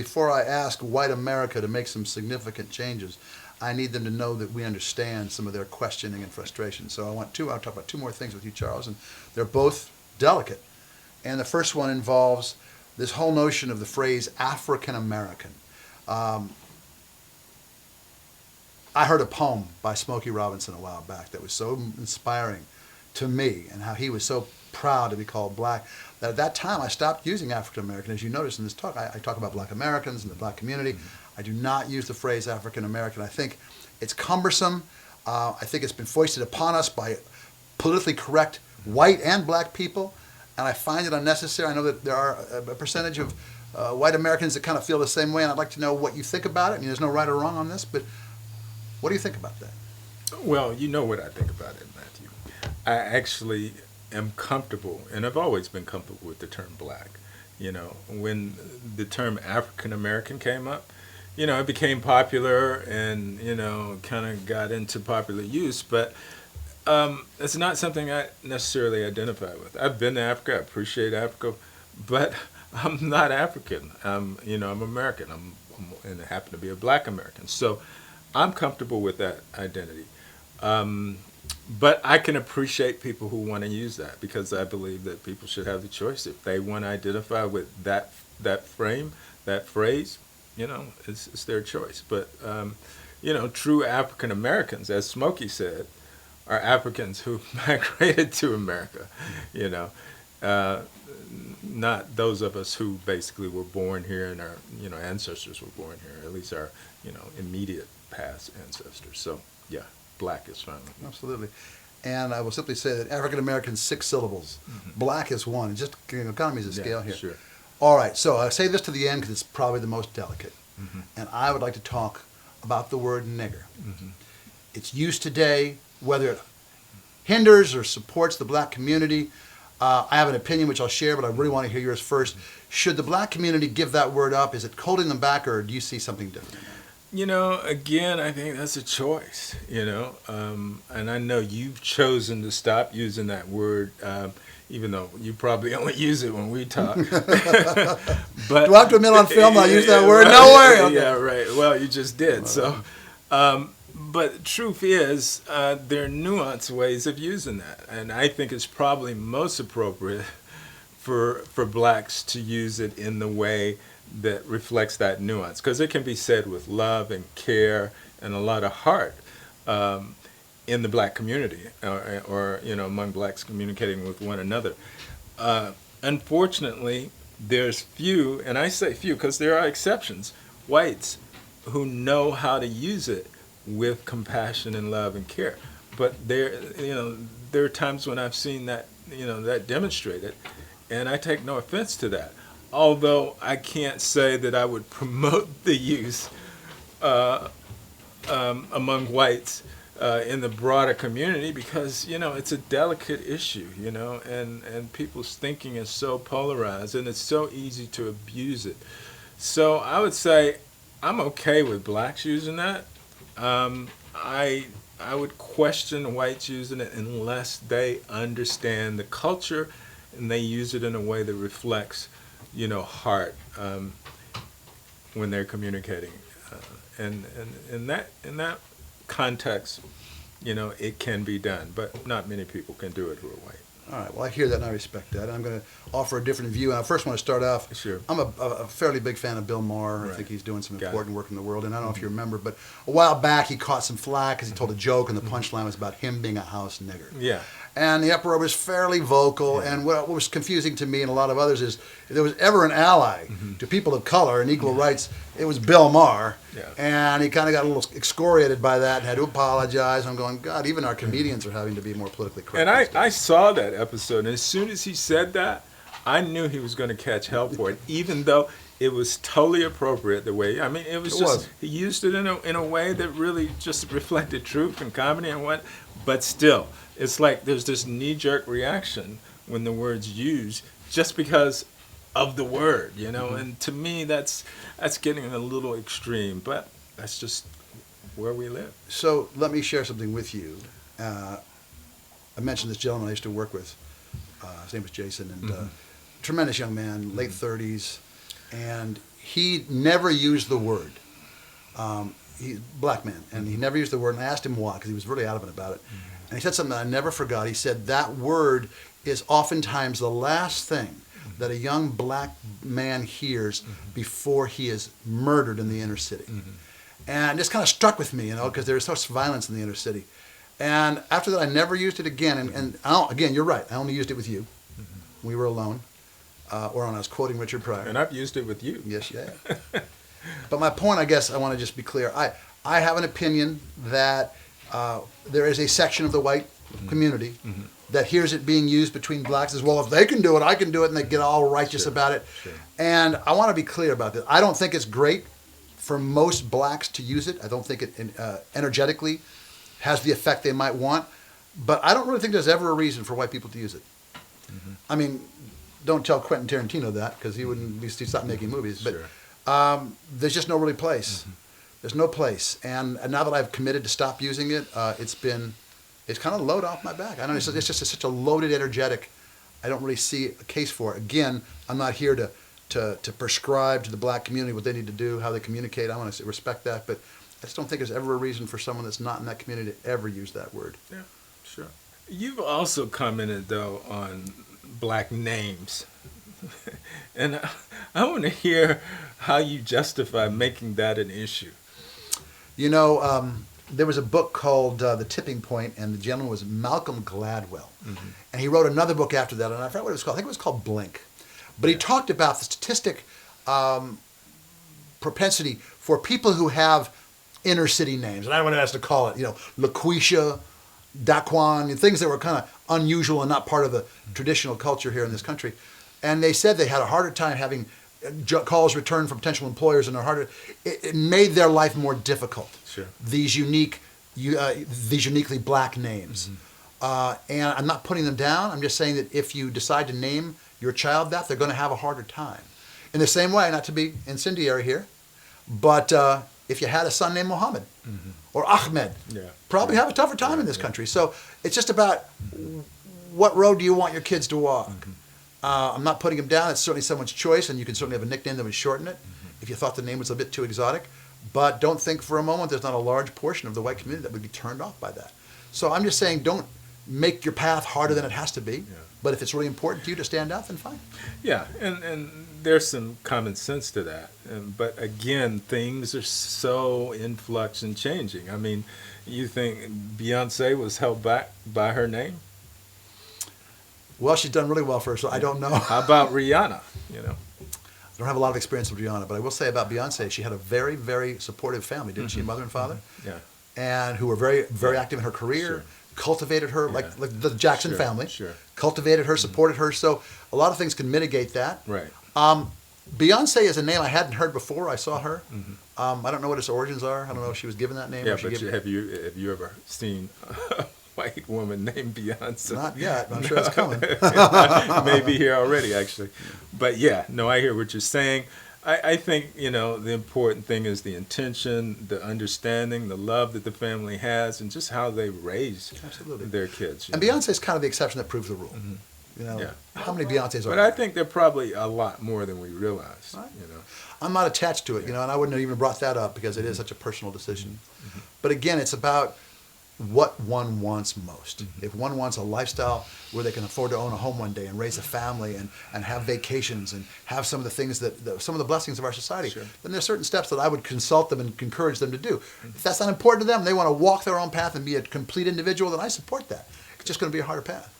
before I ask white America to make some significant changes, I need them to know that we understand some of their questioning and frustration. So I'll talk about two more things with you, Charles, and they're both delicate. And the first one involves this whole notion of the phrase African American. I heard a poem by Smokey Robinson a while back that was so inspiring to me, and how he was so proud to be called black, that at that time I stopped using African American. As you notice in this talk, I talk about black Americans and the black community. I do not use the phrase African American. I think it's cumbersome. I think it's been foisted upon us by politically correct white and black people, and I find it unnecessary. I know that there are a percentage of white Americans that kind of feel the same way, and I'd like to know what you think about it. I mean, there's no right or wrong on this, but what do you think about that? Well, you know what I think about it, Matthew. I actually am comfortable, and I've always been comfortable with the term black. You know, when the term African American came up, you know, it became popular and, you know, kind of got into popular use, but it's not something I necessarily identify with. I've been to Africa, I appreciate Africa, but I'm not African. I'm American. And I happen to be a black American. So I'm comfortable with that identity. But I can appreciate people who want to use that, because I believe that people should have the choice. If they want to identify with that phrase, you know, it's their choice. But, you know, true African Americans, as Smokey said, are Africans who migrated to America, you know, not those of us who basically were born here and our, you know, ancestors were born here, at least our, you know, immediate past ancestors. So, yeah, black is fine. Absolutely. And I will simply say that African Americans, 6 syllables. Black is 1. Just, you know, economies of scale here. Sure. All right, so I say this to the end because it's probably the most delicate. And I would like to talk about the word nigger. It's used today, whether it hinders or supports the black community. I have an opinion which I'll share, but I really want to hear yours first. Should the black community give that word up? Is it holding them back, or do you see something different? You know, again, I think that's a choice, you know, and I know you've chosen to stop using that word, even though you probably only use it when we talk. But do I have to admit on film I use that word? Right. No way. Okay. Yeah, right. Well, you just did. So, but truth is, there are nuanced ways of using that, and I think it's probably most appropriate for blacks to use it in the way that reflects that nuance, because it can be said with love and care and a lot of heart in the black community, or you know, among blacks communicating with one another. Unfortunately, there's few, and I say few because there are exceptions, whites who know how to use it with compassion and love and care. But there are times when I've seen that, you know, that demonstrated, and I take no offense to that. Although I can't say that I would promote the use among whites in the broader community, because, you know, it's a delicate issue, you know, and people's thinking is so polarized, and it's so easy to abuse it. So I would say I'm okay with blacks using that. I would question whites using it unless they understand the culture and they use it in a way that reflects, you know, heart when they're communicating, and in that context, you know, it can be done, but not many people can do it who are white. All right. Well, I hear that and I respect that. And I'm going to offer a different view. And I first want to start off. Sure. I'm a fairly big fan of Bill Maher. Right. I think he's doing some Got important it. work in the world. And I don't know if you remember, but a while back he caught some flack because he told a joke, and the punchline was about him being a house nigger. Yeah. And the uproar was fairly vocal. Yeah. And what was confusing to me and a lot of others is if there was ever an ally to people of color and equal rights, it was Bill Maher. Yeah. And he kind of got a little excoriated by that and had to apologize. I'm going, God, even our comedians are having to be more politically correct. And I saw that episode, and as soon as he said that, I knew he was going to catch hell for it, even though it was totally appropriate the way, I mean, it was. He used it in a way that really just reflected truth and comedy and what, but still, it's like there's this knee-jerk reaction when the word's used just because of the word, you know, and to me that's getting a little extreme, but that's just where we live. So let me share something with you. I mentioned this gentleman I used to work with. His name was Jason, and tremendous young man, late 30s, and he never used the word. He's a black man, and he never used the word. And I asked him why, because he was really adamant about it. And he said something that I never forgot. He said that word is oftentimes the last thing that a young black man hears before he is murdered in the inner city. And this kind of stuck with me, because there's such violence in the inner city. And after that, I never used it again. And again, you're right. I only used it with you. We were alone, or when I was quoting Richard Pryor. And I've used it with you. Yes, you have. But my point, I guess, I want to just be clear. I have an opinion that there is a section of the white community that hears it being used between blacks as well. If they can do it, I can do it, and they get all righteous about it. Sure. And I want to be clear about this. I don't think it's great for most blacks to use it. I don't think it energetically has the effect they might want. But I don't really think there's ever a reason for white people to use it. I mean, don't tell Quentin Tarantino that, because he'd stop making movies. But there's just no really place. There's no place. And now that I've committed to stop using it, it's kind of load off my back. I don't know. It's just such a loaded, energetic. I don't really see a case for it. Again, I'm not here to prescribe to the black community what they need to do, how they communicate. I want to respect that, but I just don't think there's ever a reason for someone that's not in that community to ever use that word. Yeah, sure. You've also commented, though, on black names. And I want to hear how you justify making that an issue. There was a book called The Tipping Point, and the gentleman was Malcolm Gladwell. And he wrote another book after that, and I forgot what it was called. I think it was called Blink. But he talked about the statistic propensity for people who have inner city names. And I don't know what else to call it. LaQuisha, Daquan, things that were kind of unusual and not part of the traditional culture here in this country. And they said they had a harder time having calls returned from potential employers, and it made their life more difficult. Sure. These uniquely black names. And I'm not putting them down. I'm just saying that if you decide to name your child that, they're going to have a harder time. In the same way, not to be incendiary here, but if you had a son named Mohammed or Ahmed, probably have a tougher time in this country. So it's just about what road do you want your kids to walk. I'm not putting them down. It's certainly someone's choice, and you can certainly have a nickname that would shorten it if you thought the name was a bit too exotic. But don't think for a moment there's not a large portion of the white community that would be turned off by that. So I'm just saying, don't make your path harder than it has to be. Yeah. But if it's really important to you to stand out, then fine. Yeah, and there's some common sense to that. But again, things are so in flux and changing. I mean, you think Beyonce was held back by her name? Well, she's done really well for her, so I don't know. How about Rihanna? I don't have a lot of experience with Rihanna, but I will say about Beyonce, she had a very, very supportive family, didn't she? Mother and father? Yeah. And who were very, very active in her career, cultivated her, like the Jackson family, cultivated her, supported her. So a lot of things can mitigate that. Right. Beyonce is a name I hadn't heard before I saw her. I don't know what its origins are. I don't know if she was given that name. Yeah, but have you ever seen a white woman named Beyonce? Not yet. I'm sure it's coming. Maybe here already, actually. But I hear what you're saying. I think, the important thing is the intention, the understanding, the love that the family has, and just how they raise their kids. And Beyonce's kind of the exception that proves the rule. How many Beyoncés are there? But I think they're probably a lot more than we realize. Right. I'm not attached to it, and I wouldn't have even brought that up because it is such a personal decision. But again, it's about what one wants most. If one wants a lifestyle where they can afford to own a home one day and raise a family and have vacations and have some of the things some of the blessings of our society, then there's certain steps that I would consult them and encourage them to do. If that's not important to them, they want to walk their own path and be a complete individual, then I support that. It's just going to be a harder path.